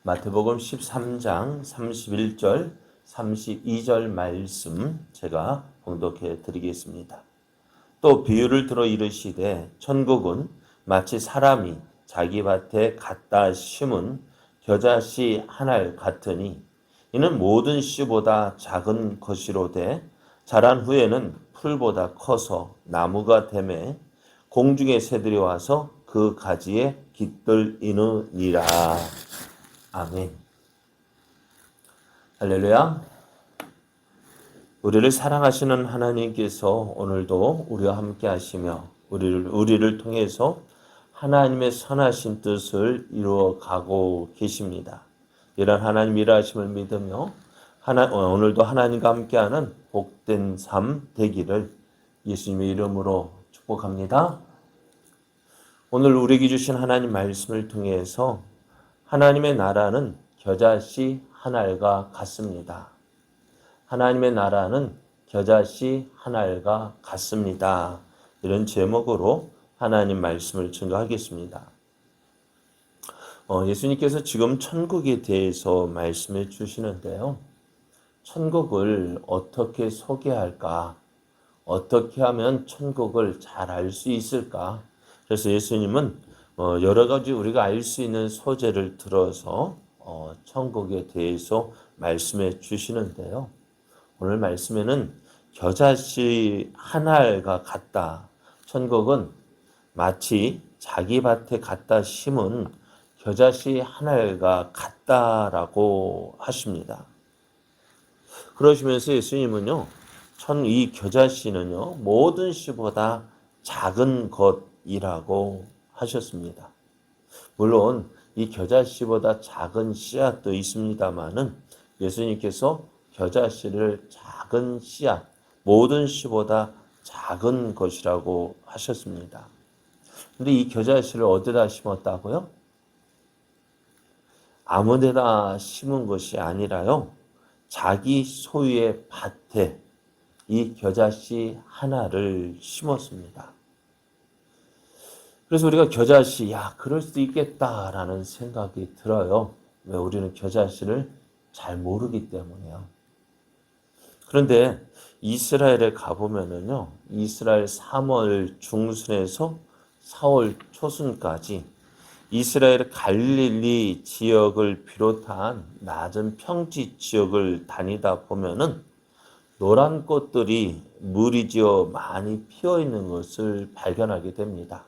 마태복음 13장 31절, 32절 말씀 제가 봉독해 드리겠습니다. 또 비유를 들어 이르시되 천국은 마치 사람이 자기 밭에 갖다 심은 겨자씨 한 알 같으니 이는 모든 씨보다 작은 것이로되 자란 후에는 풀보다 커서 나무가 되매 공중의 새들이 와서 그 가지에 깃들이느니라. 아멘. 할렐루야. 우리를 사랑하시는 하나님께서 오늘도 우리와 함께 하시며 우리를 통해서 하나님의 선하신 뜻을 이루어 가고 계십니다. 이런 하나님 일하심을 믿으며 오늘도 하나님과 함께하는 복된 삶 되기를 예수님의 이름으로 축복합니다. 오늘 우리에게 주신 하나님 말씀을 통해서 하나님의 나라는 겨자씨 한 알과 같습니다. 하나님의 나라는 겨자씨 한 알과 같습니다. 이런 제목으로 하나님 말씀을 증거하겠습니다. 예수님께서 지금 천국에 대해서 말씀해 주시는데요. 천국을 어떻게 소개할까? 어떻게 하면 천국을 잘 알 수 있을까? 그래서 예수님은 여러 가지 우리가 알 수 있는 소재를 들어서 천국에 대해서 말씀해 주시는데요. 오늘 말씀에는 겨자씨 한 알과 같다. 천국은 마치 자기 밭에 갖다 심은 겨자씨 한 알과 같다라고 하십니다. 그러시면서 예수님은요, 이 겨자씨는요, 모든 씨보다 작은 것이라고 하셨습니다. 물론 이 겨자씨보다 작은 씨앗도 있습니다만은 예수님께서 겨자씨를 작은 씨앗, 모든 씨보다 작은 것이라고 하셨습니다. 근데 이 겨자씨를 어디다 심었다고요? 아무 데나 심은 것이 아니라요. 자기 소유의 밭에 이 겨자씨 하나를 심었습니다. 그래서 우리가 겨자씨, 그럴 수도 있겠다라는 생각이 들어요. 왜 우리는 겨자씨를 잘 모르기 때문에요. 그런데 이스라엘에 가보면은요, 이스라엘 3월 중순에서 4월 초순까지 이스라엘 갈릴리 지역을 비롯한 낮은 평지 지역을 다니다 보면은 노란 꽃들이 무리지어 많이 피어 있는 것을 발견하게 됩니다.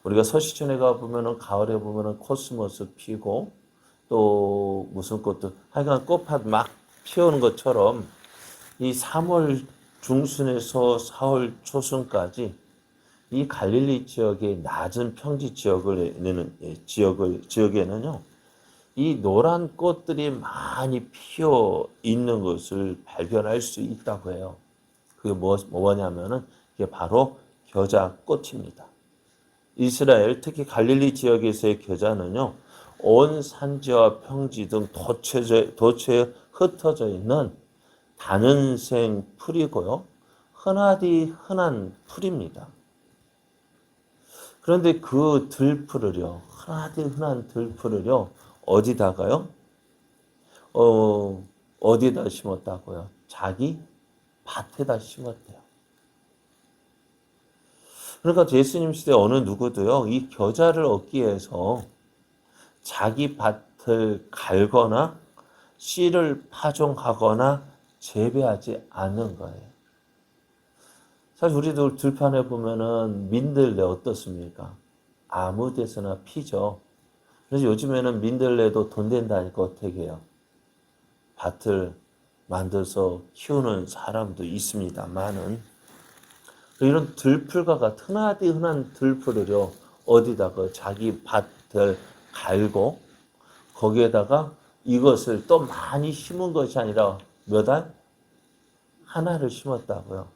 우리가 서시촌에 가보면은 가을에 보면은 코스모스 피고 또 무슨 꽃도 하여간 꽃밭 막 피우는 것처럼 이 3월 중순에서 4월 초순까지 이 갈릴리 지역의 낮은 평지 지역에는요, 이 노란 꽃들이 많이 피어 있는 것을 발견할 수 있다고 해요. 그게 뭐냐면은 이게 바로 겨자꽃입니다. 이스라엘, 특히 갈릴리 지역에서의 겨자는요, 온 산지와 평지 등 도처에 흩어져 있는 다는생 풀이고요. 흔하디 흔한 풀입니다. 그런데 그 흔하디 흔한 들풀을요, 어디다가요? 어디다 심었다고요? 자기 밭에다 심었대요. 그러니까 예수님 시대 어느 누구도요, 이 겨자를 얻기 위해서 자기 밭을 갈거나 씨를 파종하거나 재배하지 않는 거예요. 사실 우리도 들판에 보면은 민들레 어떻습니까? 아무 데서나 피죠. 그래서 요즘에는 민들레도 돈 된다니까 어떻게 해요? 밭을 만들어서 키우는 사람도 있습니다만은 이런 들풀과 같은 흔하디 흔한 들풀을요, 어디다가 자기 밭을 갈고 거기에다가 이것을 또 많이 심은 것이 아니라 몇 알? 하나를 심었다고요.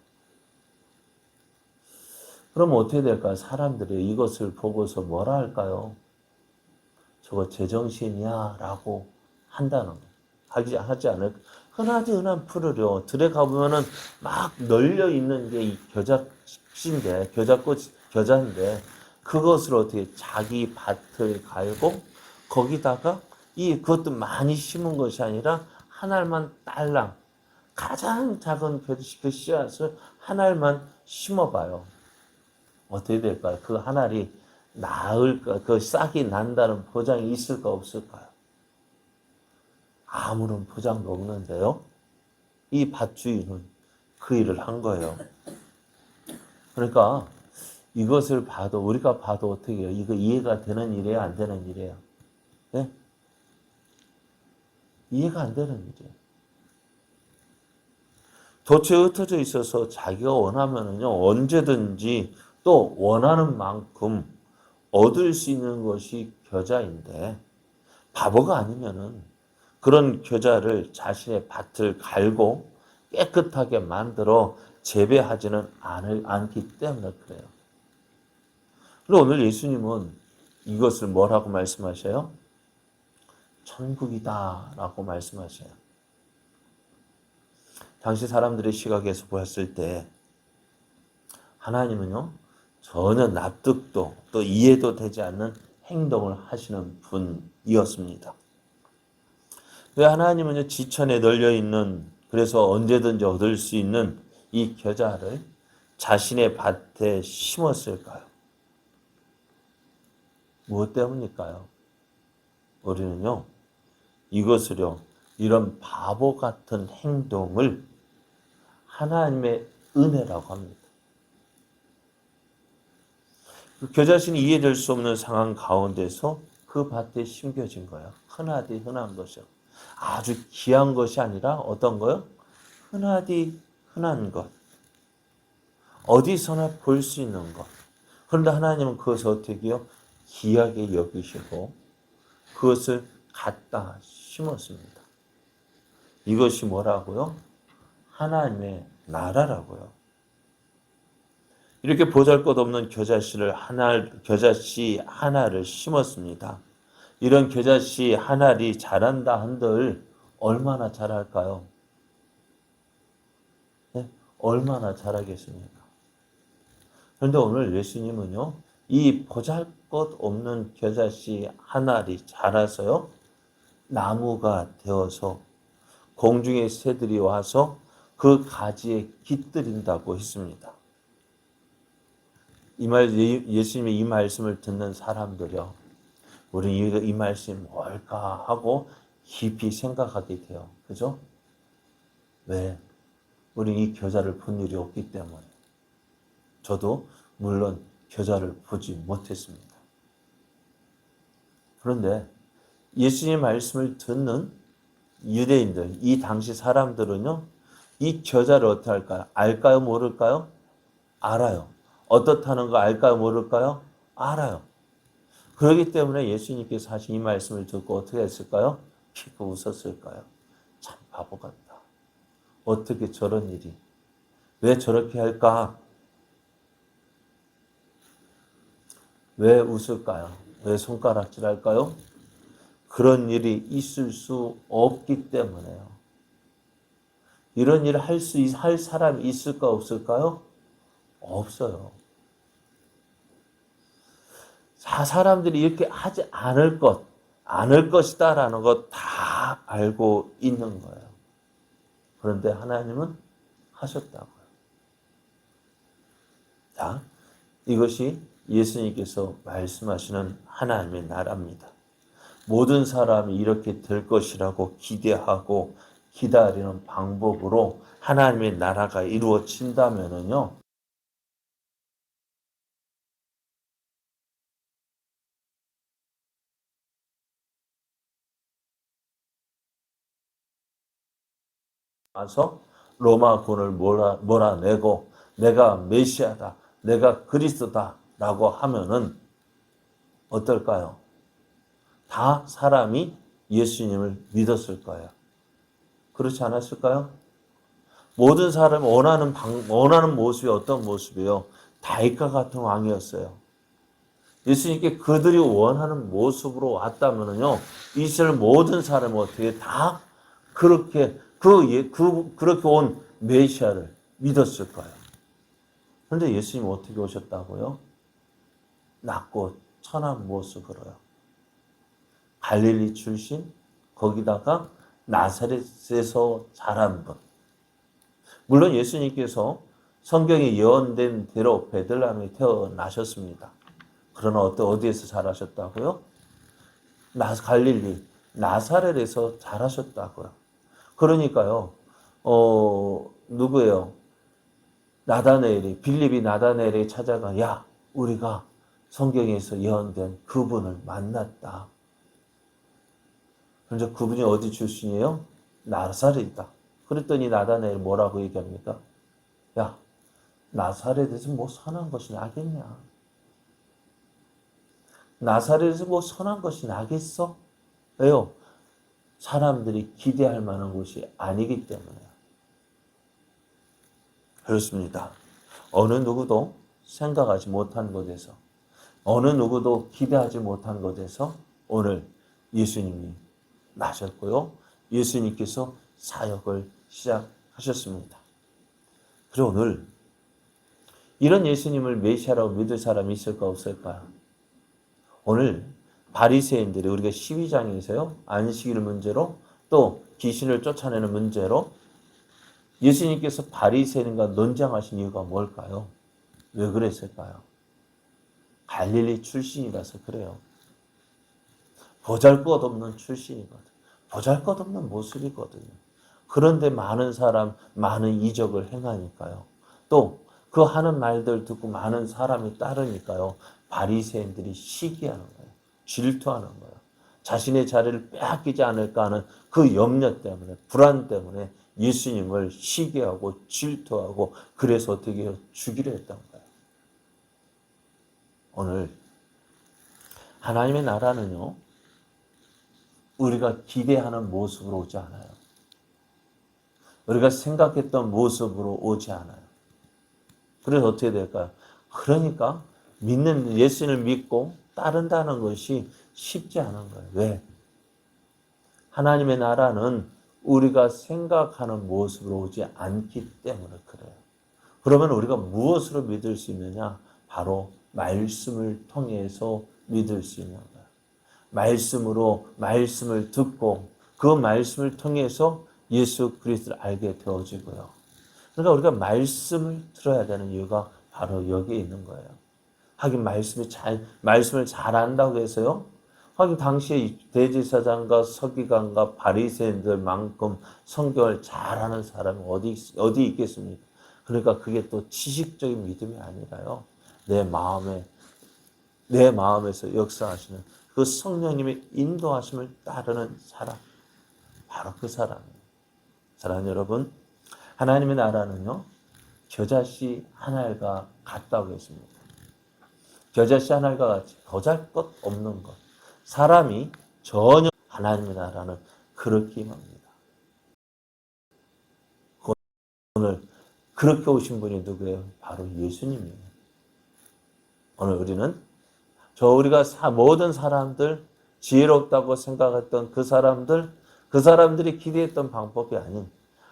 그럼 어떻게 될까요? 사람들이 이것을 보고서 뭐라 할까요? 저거 제정신이야 라고 한다는 거. 하지 않을까? 흔하디 흔한 풀을요, 들에 가보면은 막 널려 있는 게 이 겨자인데, 그것을 어떻게 자기 밭을 갈고 거기다가 그것도 많이 심은 것이 아니라 한 알만 딸랑 가장 작은 그 씨앗을 한 알만 심어봐요. 어떻게 될까요? 그 한 알이 나을까? 그 싹이 난다는 보장이 있을까 없을까요? 아무런 보장도 없는데요. 이 밭주인은 그 일을 한 거예요. 그러니까 이것을 봐도 우리가 봐도 어떻게 해요? 이거 이해가 되는 일이에요? 안 되는 일이에요? 네? 이해가 안 되는 일이에요. 돛에 흩어져 있어서 자기가 원하면은요 언제든지 또 원하는 만큼 얻을 수 있는 것이 겨자인데 바보가 아니면은 그런 겨자를 자신의 밭을 갈고 깨끗하게 만들어 재배하지는 않기 때문에 그래요. 그리고 오늘 예수님은 이것을 뭐라고 말씀하셔요? 천국이다 라고 말씀하셔요. 당시 사람들의 시각에서 보았을 때 하나님은요 전혀 납득도 또 이해도 되지 않는 행동을 하시는 분이었습니다. 왜 하나님은요 지천에 널려 있는 그래서 언제든지 얻을 수 있는 이 겨자를 자신의 밭에 심었을까요? 무엇 때문일까요? 우리는요 이것을요 이런 바보 같은 행동을 하나님의 은혜라고 합니다. 그 겨자신이 이해될 수 없는 상황 가운데서 그 밭에 심겨진 거예요. 흔하디 흔한 것이요. 아주 귀한 것이 아니라 어떤 거요? 흔하디 흔한 것. 어디서나 볼 수 있는 것. 그런데 하나님은 그것을 어떻게 해요? 귀하게 여기시고 그것을 갖다 심었습니다. 이것이 뭐라고요? 하나님의 나라라고요. 이렇게 보잘것없는 겨자씨 하나를 심었습니다. 이런 겨자씨 한 알이 자란다 한들 얼마나 자랄까요? 네? 얼마나 자라겠습니까? 그런데 오늘 예수님은요, 이 보잘것없는 겨자씨 한 알이 자라서요, 나무가 되어서 공중의 새들이 와서 그 가지에 깃들인다고 했습니다. 예수님의 이 말씀을 듣는 사람들이요. 우리는 이 말씀이 뭘까 하고 깊이 생각하게 돼요. 그죠? 왜? 우리는 이 겨자를 본 일이 없기 때문에. 저도 물론 겨자를 보지 못했습니다. 그런데 예수님의 말씀을 듣는 유대인들, 이 당시 사람들은요, 이 겨자를 어떻게 할까요? 알까요? 모를까요? 알아요. 어떻다는 거 알까요? 모를까요? 알아요. 그렇기 때문에 예수님께서 하신 이 말씀을 듣고 어떻게 했을까요? 피고 웃었을까요? 참 바보 같다. 어떻게 저런 일이? 왜 저렇게 할까? 왜 웃을까요? 왜 손가락질할까요? 그런 일이 있을 수 없기 때문에요. 이런 일을 할 사람이 있을까 없을까요? 없어요. 사람들이 이렇게 하지 않을 것이다라는 것 다 알고 있는 거예요. 그런데 하나님은 하셨다고요. 자, 이것이 예수님께서 말씀하시는 하나님의 나라입니다. 모든 사람이 이렇게 될 것이라고 기대하고 기다리는 방법으로 하나님의 나라가 이루어진다면요. 와서 로마군을 몰아내고 내가 메시아다, 내가 그리스도다라고 하면은 어떨까요? 다 사람이 예수님을 믿었을 거예요. 그렇지 않았을까요? 모든 사람이 원하는 모습이 어떤 모습이에요? 다윗과 같은 왕이었어요. 예수님께 그들이 원하는 모습으로 왔다면요, 이스라엘 모든 사람이 어떻게 다 그렇게 그렇게 온 메시아를 믿었을 거예요. 그런데 예수님 어떻게 오셨다고요? 낮고 천한 모습으로요. 갈릴리 출신, 거기다가 나사렛에서 자란 분. 물론 예수님께서 성경에 예언된 대로 베들레헴에 태어나셨습니다. 그러나 어디에서 자라셨다고요? 갈릴리, 나사렛에서 자라셨다고요. 그러니까요, 누구예요? 빌립이 나다나엘이 찾아가, 야, 우리가 성경에서 예언된 그분을 만났다. 그런데 그분이 어디 출신이에요? 나사렛이다. 그랬더니 나다나엘이 뭐라고 얘기합니까? 야, 나사렛에서 뭐 선한 것이 나겠냐? 나사렛에서 뭐 선한 것이 나겠어? 왜요? 사람들이 기대할 만한 곳이 아니기 때문에요. 그렇습니다. 어느 누구도 생각하지 못한 곳에서, 어느 누구도 기대하지 못한 곳에서 오늘 예수님이 나셨고요. 예수님께서 사역을 시작하셨습니다. 그리고 오늘 이런 예수님을 메시아라고 믿을 사람이 있을까 없을까요? 오늘 바리새인들이 우리가 시위장에서요, 안식일 문제로 또 귀신을 쫓아내는 문제로 예수님께서 바리새인과 논쟁하신 이유가 뭘까요? 왜 그랬을까요? 갈릴리 출신이라서 그래요. 보잘것없는 출신이거든. 보잘것없는 모습이거든요. 그런데 많은 이적을 행하니까요. 또 그 하는 말들 듣고 많은 사람이 따르니까요. 바리새인들이 시기하는 거예요. 질투하는 거예요. 자신의 자리를 빼앗기지 않을까 하는 그 염려 때문에, 불안 때문에 예수님을 시기하고 질투하고 그래서 어떻게 해요? 죽이려 했던 거예요. 오늘 하나님의 나라는요. 우리가 기대하는 모습으로 오지 않아요. 우리가 생각했던 모습으로 오지 않아요. 그래서 어떻게 될까요? 그러니까 예수님을 믿고 따른다는 것이 쉽지 않은 거예요. 왜? 하나님의 나라는 우리가 생각하는 모습으로 오지 않기 때문에 그래요. 그러면 우리가 무엇으로 믿을 수 있느냐? 바로 말씀을 통해서 믿을 수 있는 거예요. 말씀을 듣고 그 말씀을 통해서 예수 그리스도를 알게 되어지고요. 그러니까 우리가 말씀을 들어야 되는 이유가 바로 여기에 있는 거예요. 하긴 말씀을 잘 안다고 해서요. 하긴 당시에 대제사장과 서기관과 바리새인들만큼 성경을 잘하는 사람이 어디 있겠습니까? 그러니까 그게 또 지식적인 믿음이 아니라요. 내 마음에서 역사하시는 그 성령님의 인도하심을 따르는 사람. 바로 그 사람이에요. 사랑하는 여러분, 하나님의 나라는요, 겨자씨 한 알과 같다고 했습니다. 겨자씨 한 알과 같이 보잘것없는 것. 사람이 전혀 하나님의 나라는 그렇게 임합니다. 오늘 그렇게 오신 분이 누구예요? 바로 예수님이에요. 오늘 우리가 모든 사람들, 지혜롭다고 생각했던 그 사람들이 기대했던 방법이 아닌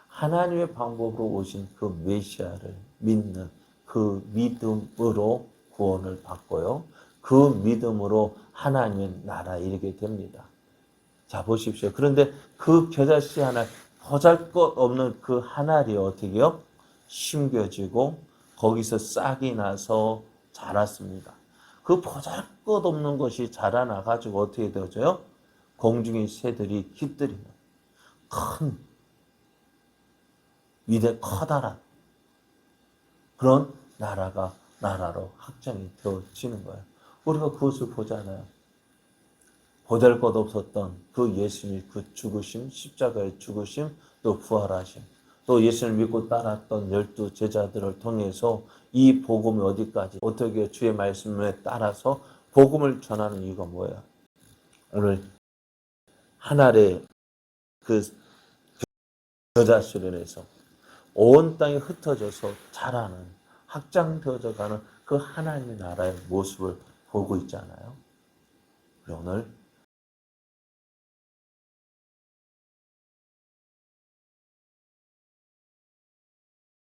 하나님의 방법으로 오신 그 메시아를 믿는 그 믿음으로 구원을 받고요. 그 믿음으로 하나님의 나라에 이르게 됩니다. 자, 보십시오. 그런데 그 겨자씨 하나, 보잘것없는 그 한 알이 어떻게 해요? 심겨지고 거기서 싹이 나서 자랐습니다. 그 보잘것없는 것이 자라나가지고 어떻게 되어져요? 공중의 새들이 깃들이는 큰 커다란 그런 나라로 확장이 되어지는 거예요. 우리가 그것을 보잖아요. 보잘것없었던 그 예수님의 그 죽으심, 십자가의 죽으심, 또 부활하심, 또 예수를 믿고 따랐던 12 제자들을 통해서 이 복음이 어디까지, 어떻게 주의 말씀에 따라서 복음을 전하는 이유가 뭐예요? 오늘 하늘의 그 겨자씨를 해서 온 땅에 흩어져서 자라는, 확장되어져 가는 그 하나님의 나라의 모습을 보고 있잖아요. 오늘